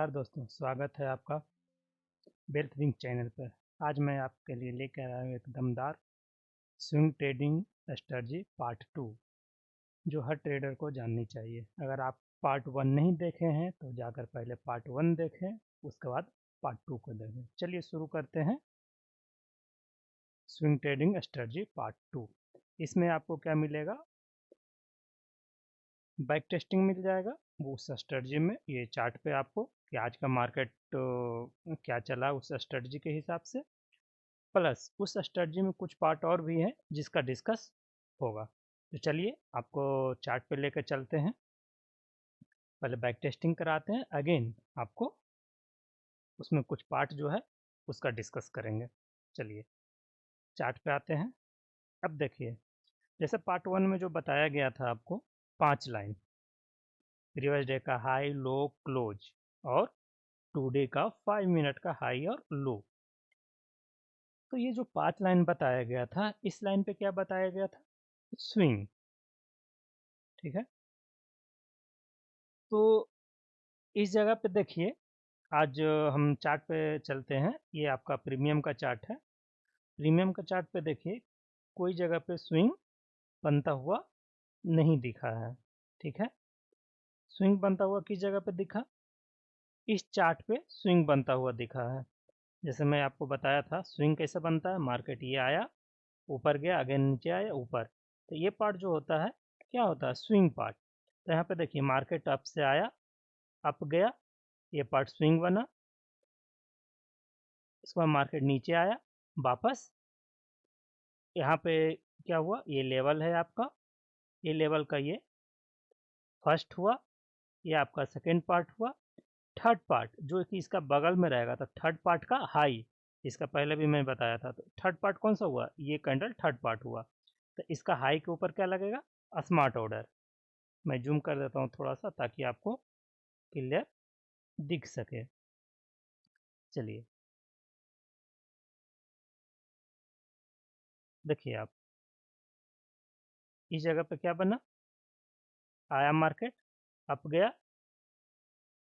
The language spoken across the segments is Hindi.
नमस्कार दोस्तों, स्वागत है आपका वेल्थ विंग चैनल पर। आज मैं आपके लिए लेकर आया हूँ एक दमदार स्विंग ट्रेडिंग स्ट्रेटजी पार्ट 2 जो हर ट्रेडर को जाननी चाहिए। अगर आप पार्ट 1 नहीं देखे हैं तो जाकर पहले पार्ट 1 देखें, उसके बाद पार्ट 2 को देखें। चलिए शुरू करते हैं स्विंग ट्रेडिंग स्ट्रेटजी पार्ट 2। इसमें आपको क्या मिलेगा? बैक टेस्टिंग मिल जाएगा वो उस स्ट्रेटजी में, ये चार्ट पे आपको कि आज का मार्केट क्या चला उस स्ट्रेटजी के हिसाब से, प्लस उस स्ट्रेटजी में कुछ पार्ट और भी हैं जिसका डिस्कस होगा। तो चलिए आपको चार्ट पे लेकर चलते हैं। पहले बैक टेस्टिंग कराते हैं, अगेन आपको उसमें कुछ पार्ट जो है उसका डिस्कस करेंगे। चलिए चार्ट पे आते हैं। अब देखिए, जैसे पार्ट 1 में जो बताया गया था आपको 5 लाइन, प्रीवियस डे का हाई लो क्लोज और टुडे का 5 मिनट का हाई और लो। तो ये जो 5 लाइन बताया गया था, इस लाइन पे क्या बताया गया था? स्विंग। ठीक है, तो इस जगह पे देखिए, आज हम चार्ट पे चलते हैं। ये आपका प्रीमियम का चार्ट है। प्रीमियम का चार्ट पे देखिए, कोई जगह पे स्विंग बनता हुआ नहीं दिखा है। ठीक है, स्विंग बनता हुआ किस जगह पे दिखा? इस चार्ट पे स्विंग बनता हुआ दिखा है। जैसे मैं आपको बताया था स्विंग कैसे बनता है। मार्केट ये आया, ऊपर गया, अगेन नीचे आया, ऊपर। तो ये पार्ट जो होता है क्या होता है? Swing part. तो यहाँ पे देखिए, मार्केट अप से आया, अप गया, ये पार्ट स्विंग बना। इसके बाद मार्केट नीचे आया वापस, यहाँ पे क्या हुआ? ये लेवल है आपका, ये लेवल का ये फर्स्ट हुआ, ये आपका सेकेंड पार्ट हुआ। थर्ड पार्ट जो कि इसका बगल में रहेगा, तो थर्ड पार्ट का हाई, इसका पहले भी मैं बताया था। तो थर्ड पार्ट कौन सा हुआ? ये कैंडल थर्ड पार्ट हुआ। तो इसका हाई के ऊपर क्या लगेगा? Smart order. मैं जूम कर देता हूँ थोड़ा सा ताकि आपको क्लियर दिख सके। चलिए देखिए आप, इस जगह पे क्या बना? आया मार्केट, अप गया,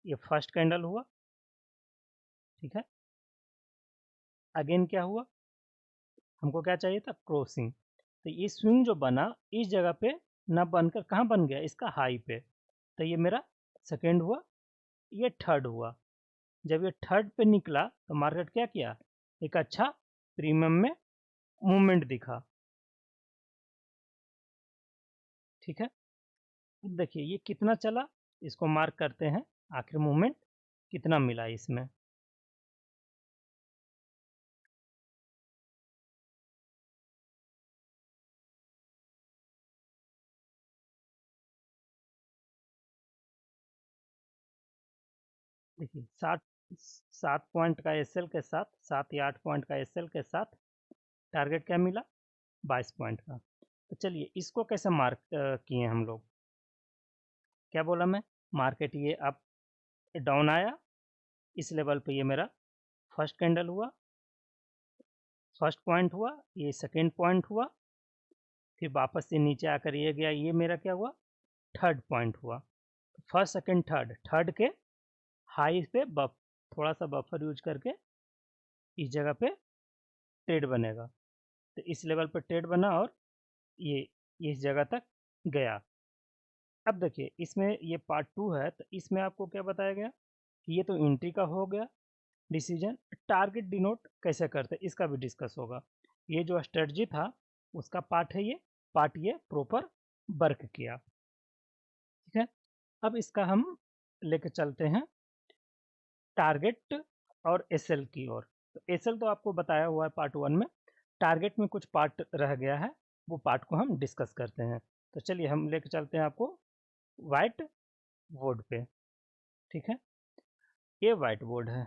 ये फर्स्ट कैंडल हुआ। ठीक है, अगेन क्या हुआ? हमको क्या चाहिए था? क्रॉसिंग। तो ये स्विंग जो बना इस जगह पे ना बनकर कहाँ बन गया? इसका हाई पे। तो ये मेरा सेकेंड हुआ, ये थर्ड हुआ। जब ये थर्ड पे निकला तो मार्केट क्या किया? एक अच्छा प्रीमियम में मूवमेंट दिखा। ठीक है, अब देखिए ये कितना चला, इसको मार्क करते हैं। आखिर मूवमेंट कितना मिला इसमें? देखिए 7 पॉइंट का एसएल के साथ, 7 या 8 पॉइंट का एसएल के साथ टारगेट क्या मिला? 22 पॉइंट का। तो चलिए इसको कैसे मार्क किए हम लोग? क्या बोला मैं? मार्केट ये अप डाउन आया, इस लेवल पे ये मेरा फर्स्ट कैंडल हुआ, फर्स्ट पॉइंट हुआ, ये सेकेंड पॉइंट हुआ, फिर वापस से नीचे आकर ये गया, ये मेरा क्या हुआ? थर्ड पॉइंट हुआ। फर्स्ट सेकेंड थर्ड, थर्ड के हाई पे थोड़ा सा बफर यूज करके इस जगह पे ट्रेड बनेगा। तो इस लेवल पे ट्रेड बना और ये इस जगह तक गया। अब देखिए इसमें ये पार्ट 2 है, तो इसमें आपको क्या बताया गया कि ये तो एंट्री का हो गया डिसीजन। टारगेट डिनोट कैसे करते इसका भी डिस्कस होगा। ये जो स्ट्रेटजी था उसका पार्ट है, ये पार्ट ये प्रॉपर वर्क किया। ठीक है, अब इसका हम लेके चलते हैं टारगेट और एसएल की ओर। तो एसएल तो आपको बताया हुआ है पार्ट 1 में, टारगेट में कुछ पार्ट रह गया है, वो पार्ट को हम डिस्कस करते हैं। तो चलिए हम लेके चलते हैं आपको व्हाइट बोर्ड पे। ठीक है, ये व्हाइट बोर्ड है।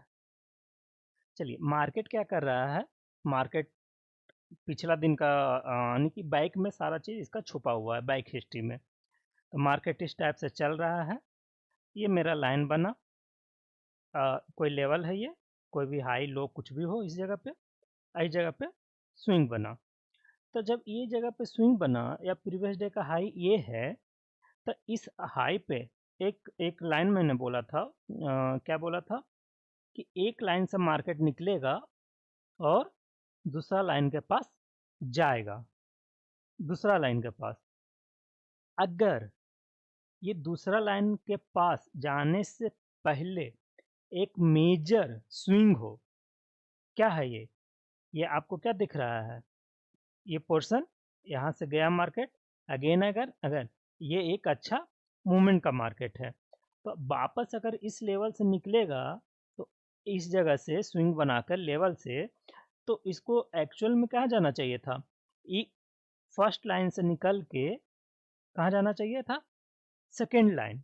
चलिए मार्केट क्या कर रहा है? मार्केट पिछला दिन का यानी कि बैक में सारा चीज़ इसका छुपा हुआ है, बैक हिस्ट्री में। तो मार्केट इस टाइप से चल रहा है, ये मेरा लाइन बना, कोई लेवल है ये, कोई भी हाई लो कुछ भी हो इस जगह पे, इस जगह पे स्विंग बना। तो जब ये जगह पे स्विंग बना या प्रीवियस डे का हाई ये है, तो इस हाई पे एक लाइन मैंने बोला था, क्या बोला था कि एक लाइन से मार्केट निकलेगा और दूसरा लाइन के पास जाएगा, दूसरा लाइन के पास। अगर ये दूसरा लाइन के पास जाने से पहले एक मेजर स्विंग हो, क्या है ये आपको क्या दिख रहा है? ये पोर्शन यहाँ से गया मार्केट, अगेन अगर ये एक अच्छा मूवमेंट का मार्केट है, तो वापस अगर इस लेवल से निकलेगा, तो इस जगह से स्विंग बनाकर लेवल से, तो इसको एक्चुअल में कहाँ जाना चाहिए था? फर्स्ट लाइन से निकल के कहाँ जाना चाहिए था? Second line.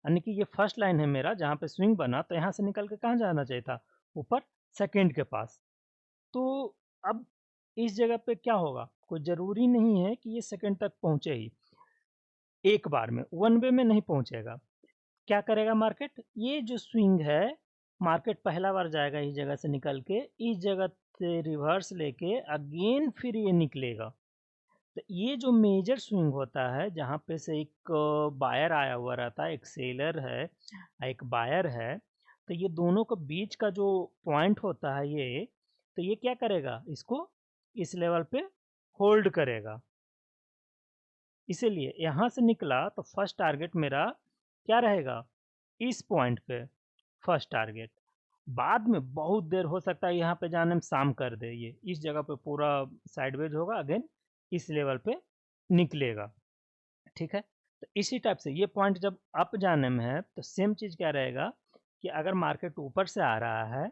यानी कि ये फर्स्ट लाइन है मेरा जहाँ पे स्विंग बना, तो यहाँ से निकल के कहाँ जाना चाहिए था? ऊपर सेकेंड के पास। तो अब इस जगह पे क्या होगा? कोई ज़रूरी नहीं है कि ये सेकेंड तक पहुँचे ही एक बार में, वन वे में नहीं पहुँचेगा। क्या करेगा मार्केट? ये जो स्विंग है, मार्केट पहला बार जाएगा इस जगह से निकल के, इस जगह से रिवर्स लेके अगेन फिर ये निकलेगा। तो ये जो मेजर स्विंग होता है, जहाँ पे से एक बायर आया हुआ रहता है, एक सेलर है, एक बायर है, तो ये दोनों के बीच का जो पॉइंट होता है ये, तो ये क्या करेगा? इसको इस लेवल पे होल्ड करेगा। इसीलिए यहाँ से निकला तो फर्स्ट टारगेट मेरा क्या रहेगा? इस पॉइंट पे फर्स्ट टारगेट। बाद में बहुत देर हो सकता है यहाँ पे जाने में शाम कर दे, ये इस जगह पे पूरा साइडवेज होगा, अगेन इस लेवल पे निकलेगा। ठीक है, तो इसी टाइप से ये पॉइंट जब अप जाने में है, तो सेम चीज़ क्या रहेगा कि अगर मार्केट ऊपर से आ रहा है,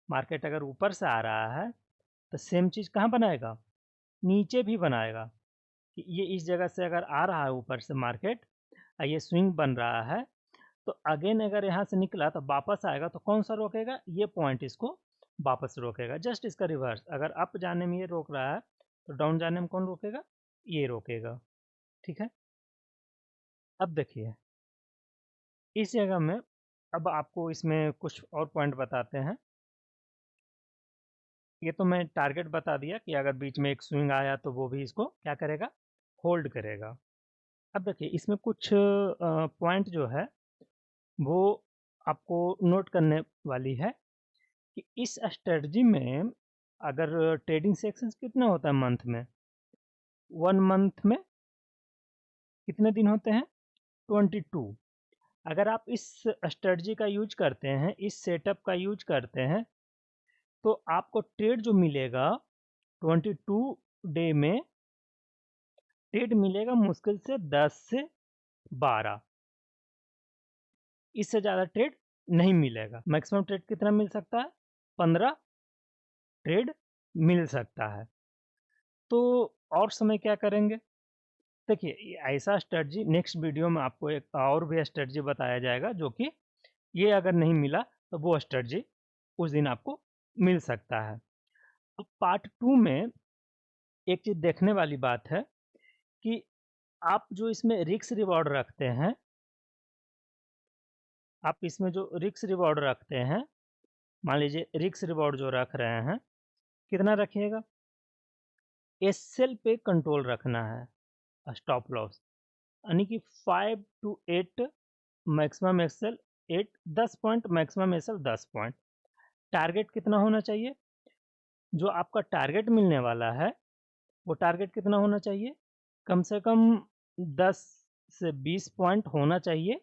मार्केट अगर ऊपर से आ रहा है, तो सेम चीज़ कहाँ बनाएगा? नीचे भी बनाएगा। कि ये इस जगह से अगर आ रहा है ऊपर से मार्केट, ये स्विंग बन रहा है, तो अगेन अगर यहाँ से निकला तो वापस आएगा, तो कौन सा रोकेगा? ये पॉइंट इसको वापस रोकेगा। जस्ट इसका रिवर्स, अगर अप जाने में ये रोक रहा है, तो डाउन जाने में कौन रोकेगा? ये रोकेगा। ठीक है, अब देखिए इस जगह में, अब आपको इसमें कुछ और पॉइंट बताते हैं। ये तो मैं टारगेट बता दिया कि अगर बीच में एक स्विंग आया तो वो भी इसको क्या करेगा? होल्ड करेगा। अब देखिए इसमें कुछ पॉइंट जो है वो आपको नोट करने वाली है कि इस स्ट्रेटजी में अगर ट्रेडिंग सेक्शंस कितना होता है मंथ में? 1 मंथ में कितने दिन होते हैं? 22। अगर आप इस स्ट्रेटजी का यूज करते हैं, इस सेटअप का यूज करते हैं, तो आपको ट्रेड जो मिलेगा 22 डे में ट्रेड मिलेगा मुश्किल से 10 से 12। इससे ज़्यादा ट्रेड नहीं मिलेगा। मैक्सिमम ट्रेड कितना मिल सकता है? 15 ट्रेड मिल सकता है। तो और समय क्या करेंगे? देखिए ऐसा स्ट्रेटजी नेक्स्ट वीडियो में आपको एक और भी स्ट्रेटजी बताया जाएगा, जो कि ये अगर नहीं मिला तो वो स्ट्रेटजी उस दिन आपको मिल सकता है। अब पार्ट 2 में एक चीज़ देखने वाली बात है कि आप जो इसमें रिस्क रिवॉर्ड रखते हैं, आप इसमें जो रिस्क रिवॉर्ड रखते हैं, मान लीजिए रिस्क रिवॉर्ड जो रख रहे हैं, कितना रखिएगा? एसएल पे कंट्रोल रखना है, स्टॉप लॉस, यानी कि 5 to 8 maximum SL, 8 10 point, maximum SL 10 point. Target कितना होना चाहिए? जो आपका टारगेट मिलने वाला है, वो टारगेट कितना होना चाहिए? कम से कम 10 से 20 पॉइंट होना चाहिए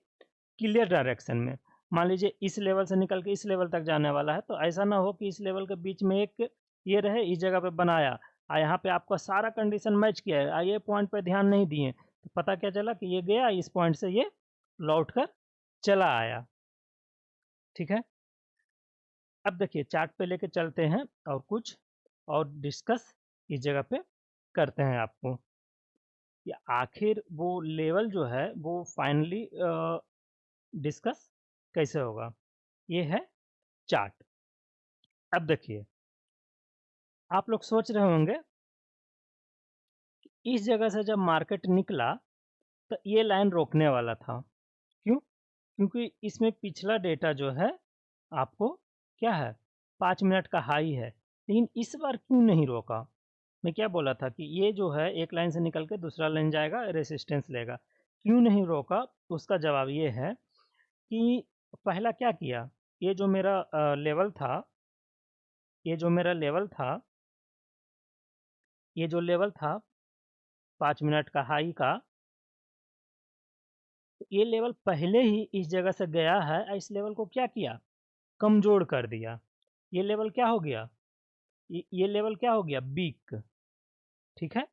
क्लियर डायरेक्शन में। मान लीजिए इस लेवल से निकल के इस लेवल तक जाने वाला है, तो ऐसा ना हो कि इस लेवल के बीच में एक ये रहे, इस जगह पे बनाया, यहाँ पे आपका सारा कंडीशन मैच किया है, ये पॉइंट पे ध्यान नहीं दिए, तो पता क्या चला कि ये गया इस पॉइंट से, ये लौट कर चला आया। ठीक है, अब देखिए चार्ट पे लेके चलते हैं और कुछ और डिस्कस इस जगह पे करते हैं आपको कि आखिर वो लेवल जो है वो फाइनली डिस्कस कैसे होगा। ये है चार्ट। अब देखिए आप लोग सोच रहे होंगे इस जगह से जब मार्केट निकला तो ये लाइन रोकने वाला था। क्यों? क्योंकि इसमें पिछला डेटा जो है आपको क्या है? 5 मिनट का हाई है, लेकिन इस बार क्यों नहीं रोका? मैं क्या बोला था कि ये जो है एक लाइन से निकल के दूसरा लाइन जाएगा, रेसिस्टेंस लेगा। क्यों नहीं रोका? उसका जवाब ये है कि पहला क्या किया, ये जो मेरा लेवल था, ये जो मेरा लेवल था, ये जो लेवल था 5 मिनट का हाई का, ये लेवल पहले ही इस जगह से गया है और इस लेवल को क्या किया? कमज़ोर कर दिया। ये लेवल क्या हो गया? ये लेवल क्या हो गया? वीक, ठीक है?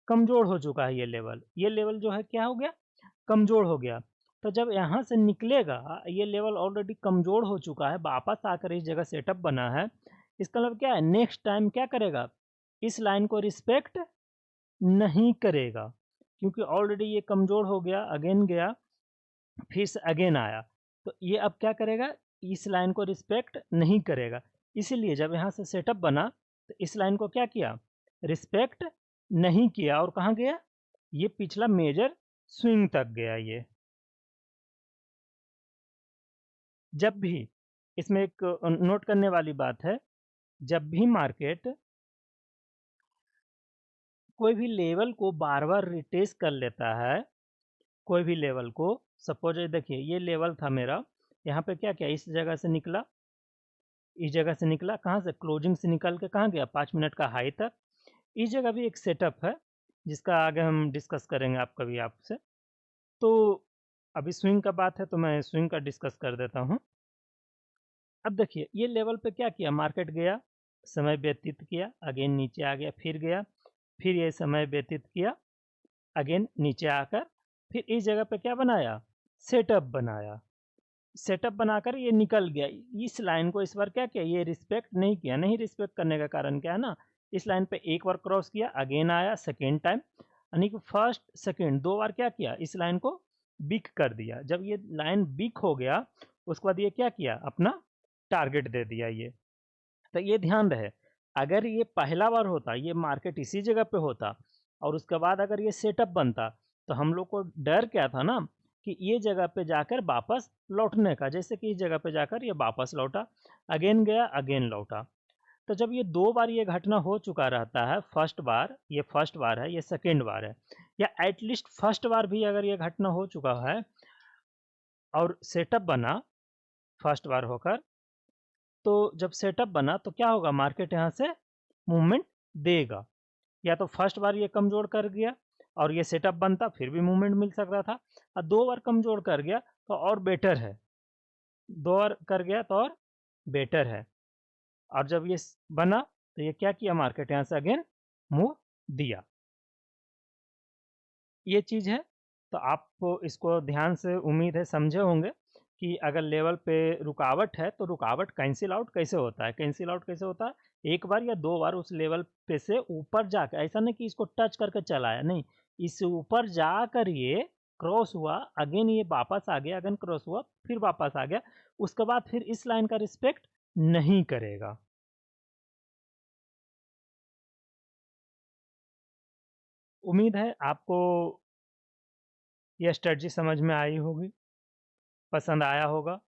कमज़ोर हो चुका है ये लेवल। ये लेवल जो है क्या हो गया? कमज़ोर हो गया। तो जब यहाँ से निकलेगा, ये लेवल ऑलरेडी कमज़ोर हो चुका है, वापस आकर इस जगह सेटअप बना है। इसका मतलब क्या है? नेक्स्ट टाइम क्या करेगा? इस लाइन को रिस्पेक्ट नहीं करेगा, क्योंकि ऑलरेडी ये कमज़ोर हो गया, अगेन गया, फिर से अगेन आया। तो ये अब क्या करेगा? इस लाइन को रिस्पेक्ट नहीं करेगा। इसीलिए जब यहाँ से सेटअप बना, तो इस लाइन को क्या किया? रिस्पेक्ट नहीं किया और कहाँ गया? ये पिछला मेजर स्विंग तक गया ये। जब भी इसमें एक नोट करने वाली बात है, जब भी मार्केट कोई भी लेवल को बार-बार रिट्रेस कर लेता है, कोई भी लेवल को, सपोज़ देखिए ये लेवल था मेरा, यहाँ पे क्या किया? इस जगह से निकला, इस जगह से निकला, कहाँ से? क्लोजिंग से निकल के कहाँ गया? 5 मिनट का हाई तक। इस जगह भी एक सेटअप है, जिसका आगे हम डिस्कस करेंगे आप कभी आपसे। तो अभी स्विंग का बात है तो मैं स्विंग का डिस्कस कर देता हूँ। अब देखिए ये लेवल पे क्या किया? मार्केट गया, समय व्यतीत किया, अगेन नीचे आ गया, फिर गया, फिर ये समय व्यतीत किया, अगेन नीचे आकर फिर इस जगह पे क्या बनाया? सेटअप बनाया। सेटअप बनाकर ये निकल गया। इस लाइन को इस बार क्या किया? ये रिस्पेक्ट नहीं किया। नहीं रिस्पेक्ट करने का कारण क्या है ना, इस लाइन पे एक बार क्रॉस किया, अगेन आया सेकेंड टाइम, यानी कि फर्स्ट, सेकेंड 2 बार क्या किया? इस लाइन को वीक कर दिया। जब ये लाइन वीक हो गया, उसके बाद ये क्या किया? अपना टारगेट दे दिया ये। तो ये ध्यान रहे, अगर ये पहला बार होता, ये मार्केट इसी जगह पे होता और उसके बाद अगर ये सेटअप बनता, तो हम लोग को डर क्या था ना कि ये जगह पे जाकर वापस लौटने का, जैसे कि इस जगह पे जाकर ये वापस लौटा, अगेन गया, अगेन लौटा। तो जब ये 2 बार ये घटना हो चुका रहता है, फर्स्ट बार, ये फर्स्ट बार है, ये सेकंड बार है, या एट लीस्ट फर्स्ट बार भी अगर ये घटना हो चुका है और सेटअप बना फर्स्ट बार होकर, तो जब सेटअप बना तो क्या होगा? मार्केट यहाँ से मूवमेंट देगा। या तो फर्स्ट बार ये कमज़ोर कर गया और ये सेटअप बनता, फिर भी मूवमेंट मिल सकता था, और 2 बार कमज़ोर कर गया तो और बेटर है। 2 बार कर गया तो और बेटर है। और जब ये बना तो ये क्या किया? मार्केट यहाँ से अगेन मूव दिया। ये चीज़ है, तो आप इसको ध्यान से उम्मीद है समझे होंगे कि अगर लेवल पे रुकावट है तो रुकावट कैंसिल आउट कैसे होता है? कैंसिल आउट कैसे होता है? एक बार या 2 बार उस लेवल पे से ऊपर जाकर, ऐसा नहीं कि इसको टच करके चला आया, नहीं, इससे ऊपर जाकर ये क्रॉस हुआ, अगेन ये वापस आ गया, अगेन क्रॉस हुआ, फिर वापस आ गया, उसके बाद फिर इस लाइन का रिस्पेक्ट नहीं करेगा। उम्मीद है आपको ये स्ट्रेटजी समझ में आई होगी, पसंद आया होगा।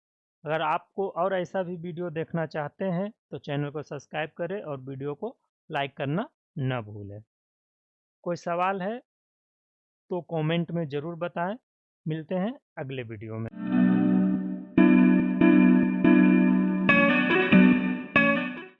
अगर आपको और ऐसा भी वीडियो देखना चाहते हैं तो चैनल को सब्सक्राइब करें और वीडियो को लाइक करना न भूलें। कोई सवाल है तो कमेंट में ज़रूर बताएं। मिलते हैं अगले वीडियो में।